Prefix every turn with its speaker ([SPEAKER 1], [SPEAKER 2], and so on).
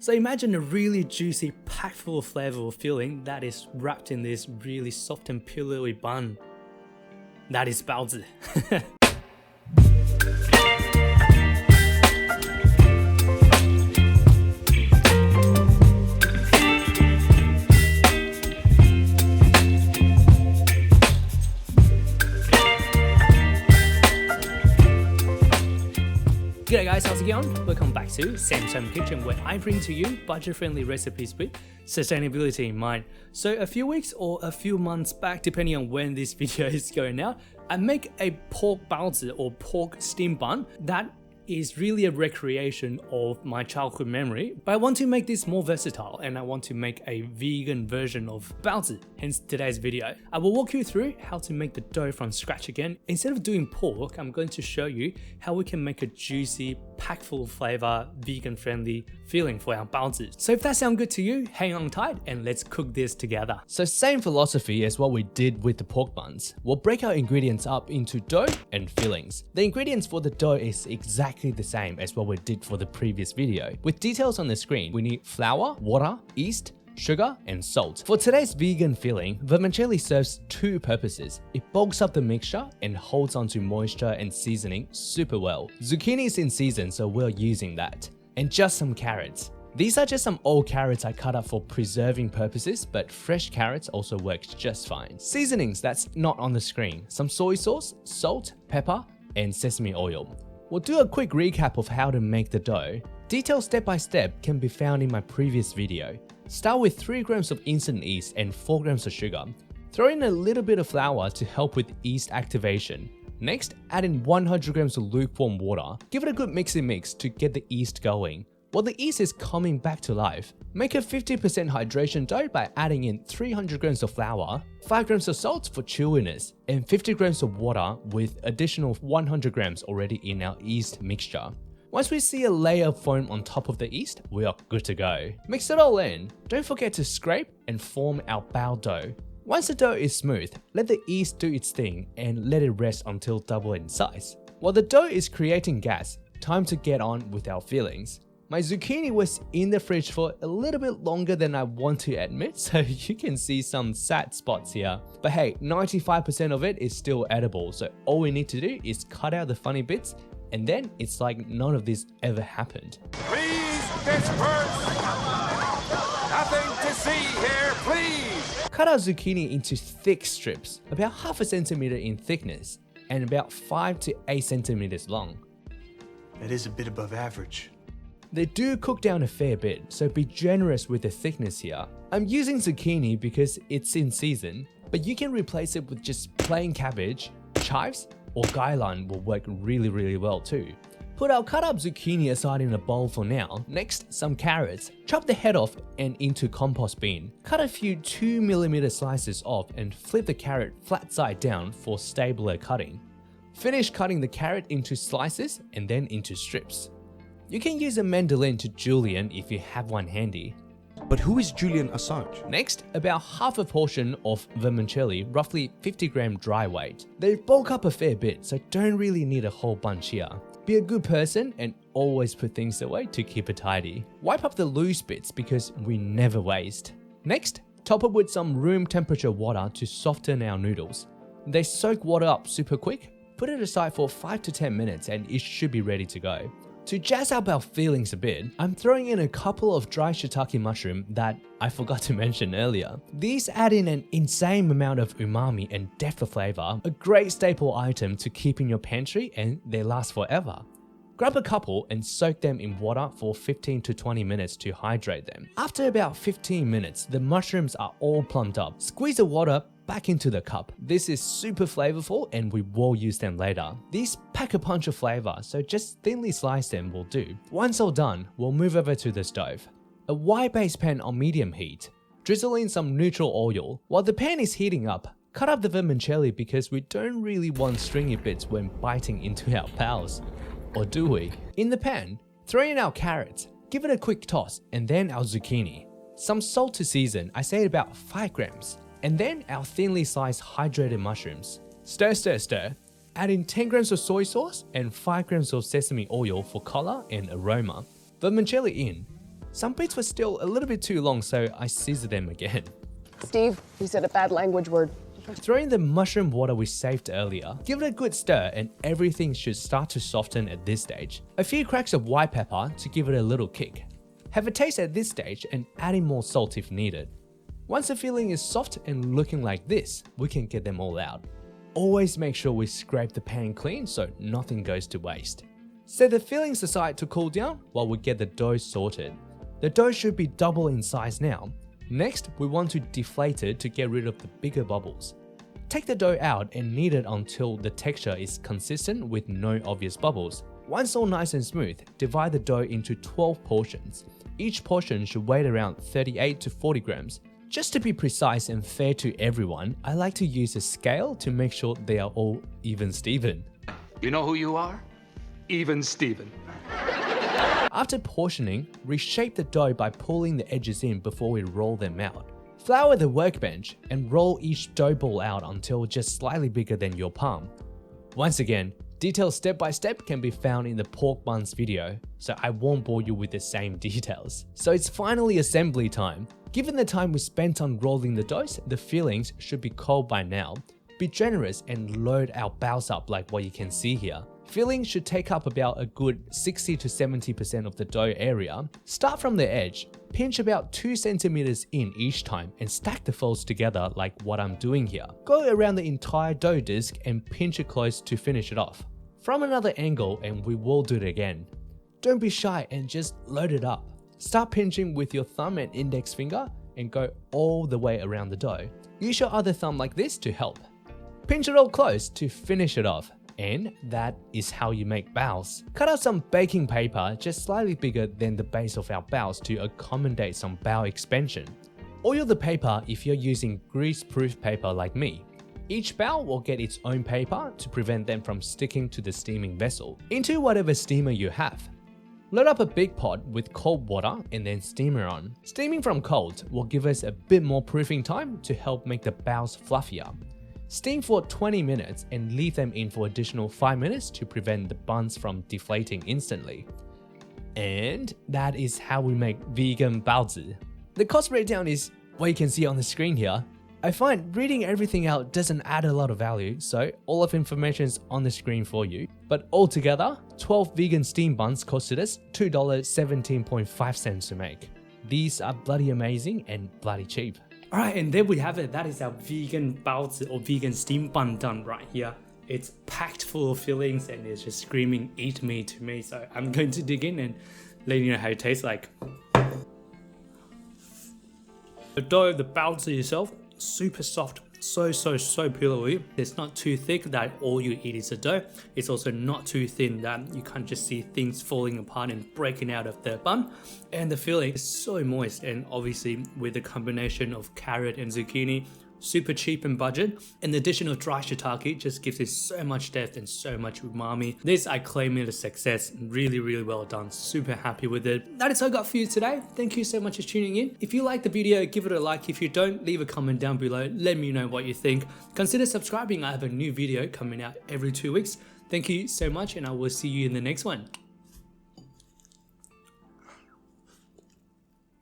[SPEAKER 1] So imagine a really juicy, packed full of flavor filling that is wrapped in this really soft and pillowy bun. That is Baozi. G'day guys, how's it going? Welcome back to Sam's Home Kitchen, where I bring to you budget-friendly recipes with sustainability in mind. So a few weeks or a few months back, depending on when this video is going out, I make a pork baozi or pork steam bun that is really a recreation of my childhood memory, but I want to make this more versatile and I want to make a vegan version of baozi, hence today's video. I will walk you through how to make the dough from scratch again. Instead of doing pork, I'm going to show you how we can make a juicy, packed full of flavor, vegan-friendly feeling for our baozi. So if that sounds good to you, hang on tight and let's cook this together. So same philosophy as what we did with the pork buns. We'll break our ingredients up into dough and fillings. The ingredients for the dough is exactly the same as what we did for the previous video. With details on the screen, we need flour, water, yeast, sugar, and salt. For today's vegan filling, vermicelli serves two purposes. It bulks up the mixture and holds onto moisture and seasoning super well. Zucchini is in season, so we're using that. And just some carrots. These are just some old carrots I cut up for preserving purposes, but fresh carrots also works just fine. Seasonings that's not on the screen. Some soy sauce, salt, pepper, and sesame oil. We'll do a quick recap of how to make the dough. Details step by step can be found in my previous video. Start with 3 grams of instant yeast and 4 grams of sugar. Throw in a little bit of flour to help with yeast activation. Next, add in 100 grams of lukewarm water. Give it a good mix to get the yeast going. While the yeast is coming back to life, make a 50% hydration dough by adding in 300 grams of flour, 5 grams of salt for chewiness, and 50 grams of water with additional 100 grams already in our yeast mixture. Once we see a layer of foam on top of the yeast, we are good to go. Mix it all in. Don't forget to scrape and form our bao dough. Once the dough is smooth, let the yeast do its thing and let it rest until double in size. While the dough is creating gas, time to get on with our fillings. My zucchini was in the fridge for a little bit longer than I want to admit, so you can see some sad spots here. But hey, 95% of it is still edible, so all we need to do is cut out the funny bits, and then it's like none of this ever happened.
[SPEAKER 2] Please disperse! Nothing to see here, please!
[SPEAKER 1] Cut our zucchini into thick strips, about half a centimeter in thickness, and about 5 to 8 centimeters long.
[SPEAKER 3] That is a bit above average.
[SPEAKER 1] They do cook down a fair bit, so be generous with the thickness here. I'm using zucchini because it's in season, but you can replace it with just plain cabbage, chives, or gailan will work really well too. Put our cut up zucchini aside in a bowl for now. Next, some carrots. Chop the head off and into compost bin. Cut a few 2mm slices off and flip the carrot flat side down for stabler cutting. Finish cutting the carrot into slices and then into strips. You can use a mandolin to julienne if you have one handy.
[SPEAKER 3] But who is Julian Assange?
[SPEAKER 1] Next, about half a portion of vermicelli, roughly 50 gram dry weight. They bulk up a fair bit, so don't really need a whole bunch here. Be a good person and always put things away to keep it tidy. Wipe up the loose bits because we never waste. Next, top it with some room temperature water to soften our noodles. They soak water up super quick. Put it aside for 5 to 10 minutes and it should be ready to go. To jazz up our fillings a bit, I'm throwing in a couple of dry shiitake mushroom that I forgot to mention earlier. These add in an insane amount of umami and depth of flavor, a great staple item to keep in your pantry and they last forever. Grab a couple and soak them in water for 15 to 20 minutes to hydrate them. After about 15 minutes, the mushrooms are all plumped up. Squeeze the water back into the cup. This is super flavorful and we will use them later. These pack a punch of flavor, so just thinly slice them will do. Once all done, we'll move over to the stove. A wide base pan on medium heat. Drizzle in some neutral oil. While the pan is heating up, cut up the vermicelli because we don't really want stringy bits when biting into our pals. Or do we? In the pan, throw in our carrots, give it a quick toss, and then our zucchini. Some salt to season, I say about 5 grams. And then our thinly sliced hydrated mushrooms. Stir. Add in 10 grams of soy sauce and 5 grams of sesame oil for color and aroma. Vermicelli in. Some bits were still a little bit too long, so I scissored them again.
[SPEAKER 4] Steve, you said a bad language word.
[SPEAKER 1] Throw in the mushroom water we saved earlier, give it a good stir and everything should start to soften at this stage. A few cracks of white pepper to give it a little kick. Have a taste at this stage and add in more salt if needed. Once the filling is soft and looking like this, we can get them all out. Always make sure we scrape the pan clean so nothing goes to waste. Set the fillings aside to cool down while we get the dough sorted. The dough should be double in size now. Next, we want to deflate it to get rid of the bigger bubbles. Take the dough out and knead it until the texture is consistent with no obvious bubbles. Once all nice and smooth, divide the dough into 12 portions. Each portion should weigh around 38 to 40 grams. Just to be precise and fair to everyone, I like to use a scale to make sure they are all even Steven.
[SPEAKER 2] You know who you are? Even Steven.
[SPEAKER 1] After portioning, reshape the dough by pulling the edges in before we roll them out. Flour the workbench and roll each dough ball out until just slightly bigger than your palm. Once again, details step by step can be found in the pork buns video, so I won't bore you with the same details. So it's finally assembly time. Given the time we spent on rolling the dough, the fillings should be cold by now. Be generous and load our baos up like what you can see here. Filling should take up about a good 60 to 70% of the dough area. Start from the edge, pinch about 2 centimeters in each time and stack the folds together like what I'm doing here. Go around the entire dough disc and pinch it close to finish it off. From another angle and we will do it again. Don't be shy and just load it up. Start pinching with your thumb and index finger and go all the way around the dough. Use your other thumb like this to help. Pinch it all close to finish it off. And that is how you make baos. Cut out some baking paper just slightly bigger than the base of our baos to accommodate some bao expansion. Oil the paper if you're using grease-proof paper like me. Each bao will get its own paper to prevent them from sticking to the steaming vessel. Into whatever steamer you have. Load up a big pot with cold water and then steamer on. Steaming from cold will give us a bit more proofing time to help make the baos fluffier. Steam for 20 minutes and leave them in for additional 5 minutes to prevent the buns from deflating instantly. And that is how we make vegan baozi. The cost breakdown is what you can see on the screen here. I find reading everything out doesn't add a lot of value, so all of information is on the screen for you. But altogether, 12 vegan steam buns costed us $2.17.5 to make. These are bloody amazing and bloody cheap.
[SPEAKER 5] Alright, and there we have it. That is our vegan baozi or vegan steam bun done right here. It's packed full of fillings and it's just screaming eat me to me. So I'm going to dig in and let you know how it tastes like. The dough, the baozi itself, super soft. So pillowy. It's not too thick that all you eat is a dough. It's also not too thin that you can't just see things falling apart and breaking out of the bun. And the filling is so moist, and obviously with the combination of carrot and zucchini, super cheap and budget, and the addition of dry shiitake just gives it so much depth and so much umami. This I claim it a success. Really well done. Super happy with it. That is all I got for you today. Thank you so much for tuning in. If you like the video, give it a like. If you don't, leave a comment down below. Let me know what you think. Consider subscribing. I have a new video coming out every 2 weeks. Thank you so much, and I will see you in the next one.